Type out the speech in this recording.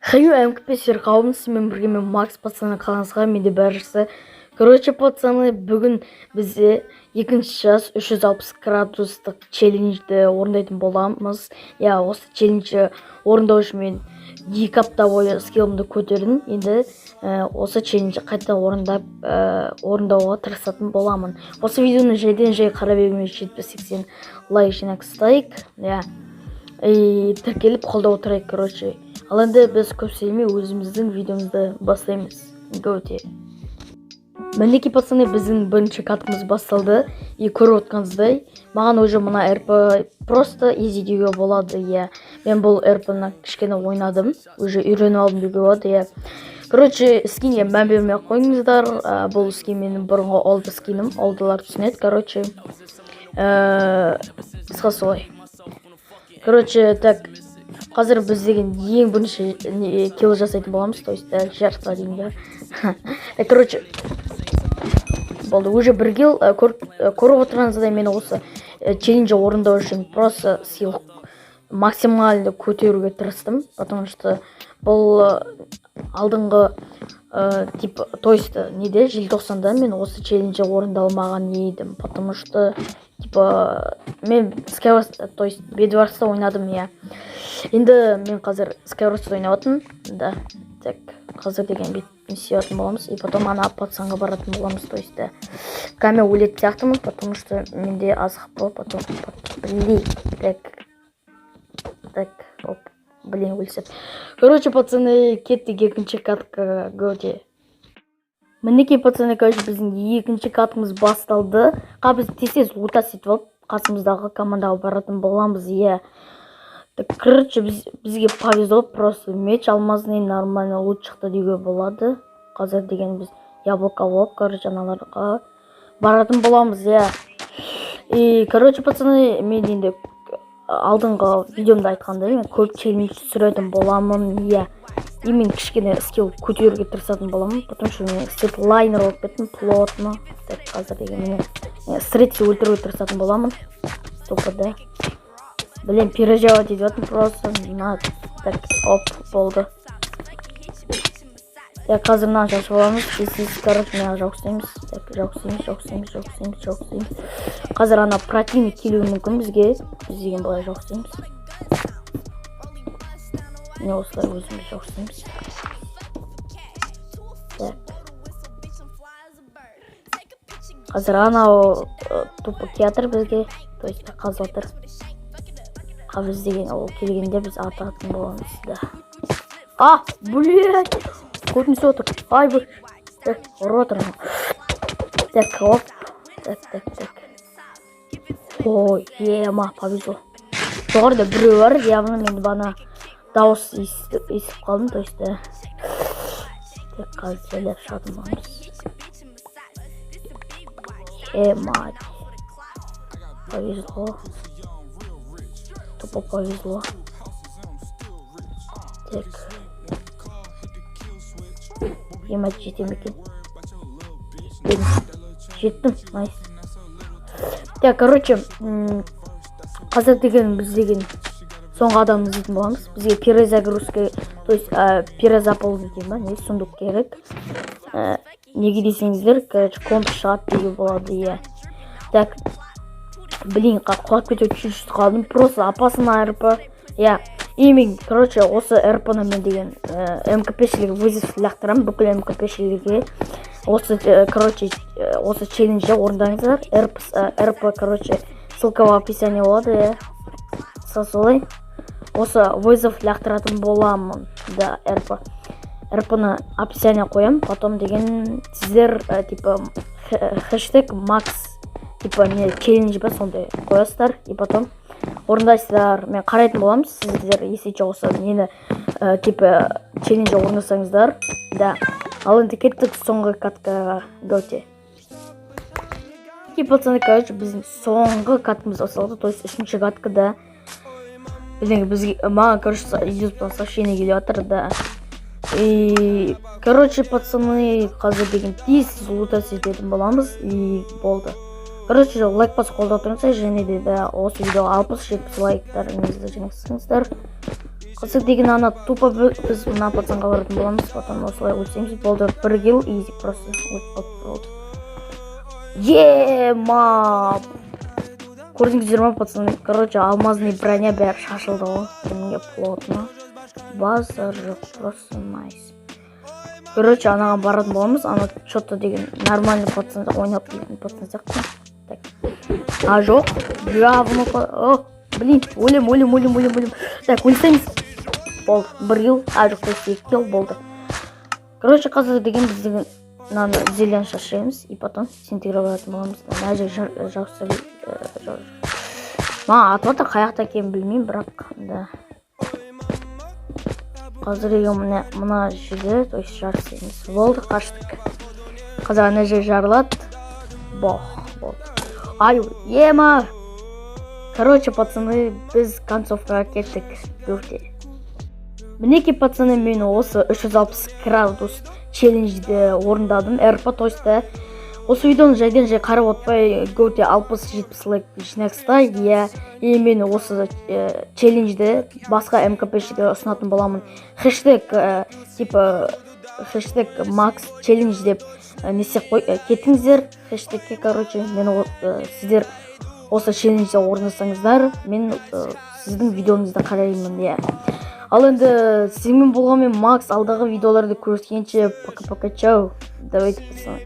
Хаю МКП қауымысымен бірге мен Макс пацаны қалаңызға менде бәрісі. Короче, пацаны, бүгін бізде екінші час 360 градустық челленджді орындайтын боламыз. Осы челленджді орындау үшін мен 2 апта бойы скиллымды көтердім. Енді осы челленджді қайта орындауға тырысатын боламын. Осы видеоны жай қарап бермей 70-80 лайк жинақтайық. Тіркеліп қолдау отырайық, короче. Ал енді біз көп сөйлемей өзіміздің видеомызды бастаймыз. Готе. Мінекей пацаны, біздің бірінші катымыз басталды. Көріп отқаныңыздай, маған уже мына РП просто изи деуге болады. Мен бұл РП-ны кішкене ойнадым, уже үйреніп алдым деуге болады. Короче, скинге мән бермей қойыңыздар. Бұл скин менің бұрынғы олды скинім, олдылар түсінеді. Короче, қысқа солай. Короче, так, қазір біз деген ең бірінші килл жасайтын боламыз, то есть жарысқа дейін. Короче, болды, уже бір килл. Көріп отырғаныңыздай мен осы челленджді орындау үшін просто скилл максималды көтеруге тырыстым, потому что бұл алдыңғы то есть желтоқсанда мен осы челленджді орындалмаған едім, потому что мен Skywars, то есть Bedwars'та ойнадым. Енді мен қазір Skywars'та ойнаватым. Так, қазір деген бетін сүйетін боламыз, и потом ана пацанға баратын боламыз, то есть кәме өлет сияқтымын, потому что менде азық бол, потом өлсіп. Короче, пацаны, кеттік екінші катқа готе. Мінекей пацаны, біздің екінші катымыз басталды. Біз тез лута сөйтіп алып, қасымыздағы командаға баратын боламыз. Короче, бізге повезло, просто меч алмазный нормально лут шықты деуге болады. Қазір деген біз яблоко алып, короче, аналарға баратын боламыз. Короче, пацаны, мен енді алдыңғы видеомда айтқандай, мен көп челлендж түсіретін боламын. И мен кішкене скилл көтеруге тырысатын боламын, потому что мен сетлайнер болып кеттім, плотно. Так, қазір деген мен стретси өлтіруге тырысатын боламын. Топыда. Блин, переживать ететін просто. Так, оп, болды. Қазір мына шашып боламыз. Короче, мен жауқсаймыз. Так, жауқсаймыз. Қазір ана противник келуі мүмкін бізге. Біз деген былай жауқсаймыз. Не осылай өзіміз жауқсаймыз. Так. Қазір анау тупы келатыр бізге. То есть қазылатыр. Біз деген ол келгенде біз ататын боламыз. Блядь! Көтін сотыр. Ай, бұл. Так, ұротыр. Так, оп. Так. Ой, ема, повезло. Жоғарда біреу бар, явно мен бана дауыс естіп қалдым, то есть так, қазір сөйлеп шатым боламыз. Мать. Повезло. Тупо повезло. Так. Емать, жетем екен. Жеттім, найс. Так, короче, қазір деген біз деген соңғы адамды іздейтін боламыз. Бізге перезагрузка, то есть перезаполнить дейін ба, не сундук керек. Неге десеңіздер, короче, комп шығады деуге болады. Так, блин, құлап кетіп чуть-чуть қалдым, просто опасный РП. И мен, короче, осы РП-ны мен деген МКП-шілігі вызов лақтырам, бүкіл МКП-шілігі. Короче, осы челленджді орындаңыздар. РП, короче, ссылка в описании болады. Солай. Осы вызов лақтыратын боламын. РП-ны описание қоям, потом деген сіздер, хэштег Макс, не челлендж ба, сондай қоясыздар, и потом орындайсыздар. Мен қарайтын боламын, сіздер есече осы нені челленджді орындасаңыздар. Ал енді кеттік соңғы катқа готе. Пацаны, короче, біздің соңғы катымыз басталды, то есть үшінші катқа маған, короче, ютубтан сообщение келіп жатыр. И, короче, пацаны, қазір деген тез лута сөйтетін боламыз, и болды. Короче, лайк басып қолдау тұрыңыздар, және де осы видеоға 60-70 лайктарыңызды жинақтаңыздар. Қызық деген ана тупо біз мына пацанға баратын боламыз, потом осылай өлсеміз болды. 1 килл изи просто болды. Ема! Көрдіңіздер ма, пацаны? Короче, алмазный броня бәрі шашылды ғой. Кімге плотно. Базар жоқ, просто найс. Короче, анаға баратын боламыз. Ана что-то деген нормальный пацан ойнап келетін пацан сияқты. Так. А жоқ. Говно. О, блин, өлем. Так, өлсеміз. Болды. 1 килл. А жоқ, 2 килл болды. Короче, қазір деген біз деген зелен шашаймыз и потом синтегрировать боламыз. Даже жақсы атватыр қаяқта екенін білмеймін, бірақ да. Қазір деген мына жерде, то есть жарысымыз болды, қаштық. Қазір ана жер жарылады. Болды. Ай, ема! Короче, пацаны, біз концовкаға кеттік. Бөрте. Мінеке, пацаны, мен осы 360 градус челленджді орындадым. РП тойста. Осы видеоны жайдан жай қарап отпай, готе 60-70 лайк жинақста. И мен осы челленджді басқа МКПшіге ұсынатын боламын. Хэштег Max Challenge деп несек кетіңіздер. Хэштегке, короче, мен сіздер осы челленджді орындасаңыздар, мен сіздің видеоңызды қараймын. Ал енді сізмен болғанмен Макс, алдағы видеоларды көріскенше пока-пока, чау. Давайте, пацаны.